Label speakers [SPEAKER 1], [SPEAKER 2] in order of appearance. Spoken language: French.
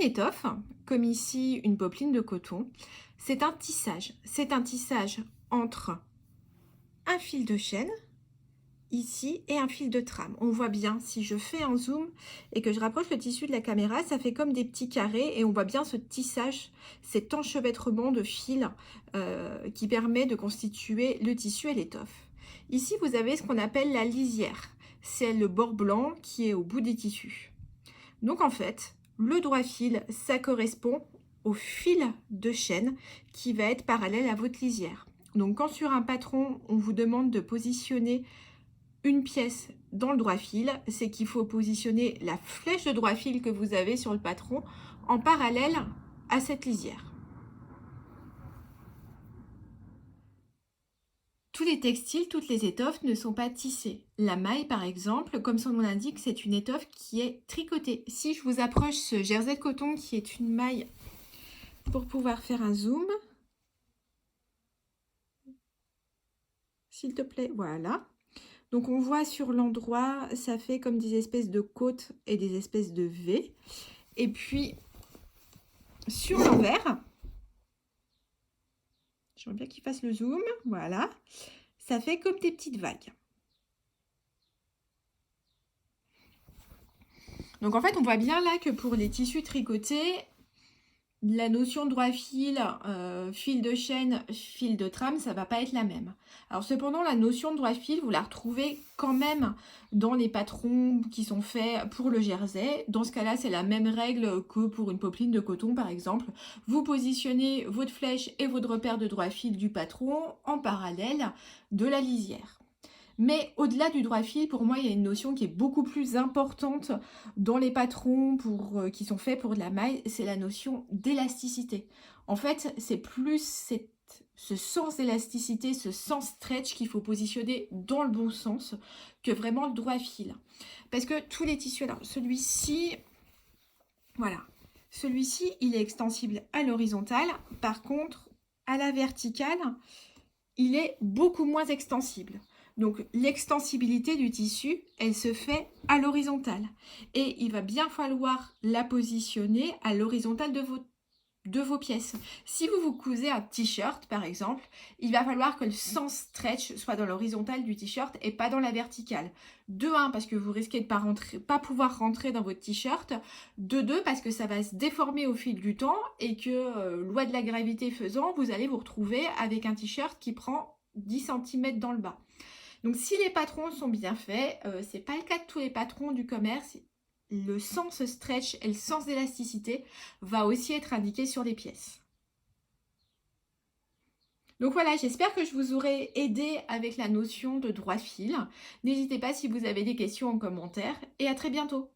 [SPEAKER 1] une étoffe, comme ici une popeline de coton. C'est un tissage. C'est un tissage entre un fil de chaîne, ici, et un fil de trame. On voit bien, si je fais un zoom et que je rapproche le tissu de la caméra, ça fait comme des petits carrés et on voit bien ce tissage, cet enchevêtrement de fils qui permet de constituer le tissu et l'étoffe. Ici, vous avez ce qu'on appelle la lisière. C'est le bord blanc qui est au bout des tissus. Donc en fait, le droit fil, ça correspond au fil de chaîne qui va être parallèle à votre lisière. Donc quand sur un patron, on vous demande de positionner une pièce dans le droit fil, c'est qu'il faut positionner la flèche de droit fil que vous avez sur le patron en parallèle à cette lisière. Tous les textiles, toutes les étoffes ne sont pas tissées. La maille, par exemple, comme son nom l'indique, c'est une étoffe qui est tricotée. Si je vous approche ce jersey de coton qui est une maille pour pouvoir faire un zoom, s'il te plaît, voilà. Donc on voit sur l'endroit, ça fait comme des espèces de côtes et des espèces de V. Et puis sur l'envers, j'aimerais bien qu'il fasse le zoom, voilà, ça fait comme des petites vagues. Donc en fait, on voit bien là que pour les tissus tricotés, la notion de droit fil, fil de chaîne, fil de trame, ça va pas être la même. Alors cependant, la notion de droit fil, vous la retrouvez quand même dans les patrons qui sont faits pour le jersey. Dans ce cas-là, c'est la même règle que pour une popeline de coton, par exemple. Vous positionnez votre flèche et votre repère de droit fil du patron en parallèle de la lisière. Mais au-delà du droit fil, pour moi, il y a une notion qui est beaucoup plus importante dans les patrons qui sont faits pour de la maille, c'est la notion d'élasticité. En fait, c'est plus ce sens d'élasticité, ce sens stretch qu'il faut positionner dans le bon sens que vraiment le droit fil. Parce que tous les tissus, alors celui-ci, voilà, celui-ci, il est extensible à l'horizontale. Par contre, à la verticale, il est beaucoup moins extensible. Donc l'extensibilité du tissu, elle se fait à l'horizontale. Et il va bien falloir la positionner à l'horizontale de vos pièces. Si vous cousez un t-shirt, par exemple, il va falloir que le sens stretch soit dans l'horizontale du t-shirt et pas dans la verticale. De 1, parce que vous risquez de pas pouvoir rentrer dans votre t-shirt. De 2, parce que ça va se déformer au fil du temps et que, loi de la gravité faisant, vous allez vous retrouver avec un t-shirt qui prend 10 cm dans le bas. Donc si les patrons sont bien faits, c'est pas le cas de tous les patrons du commerce, le sens stretch et le sens d'élasticité va aussi être indiqué sur les pièces. Donc voilà, j'espère que je vous aurai aidé avec la notion de droit fil. N'hésitez pas si vous avez des questions en commentaire et à très bientôt.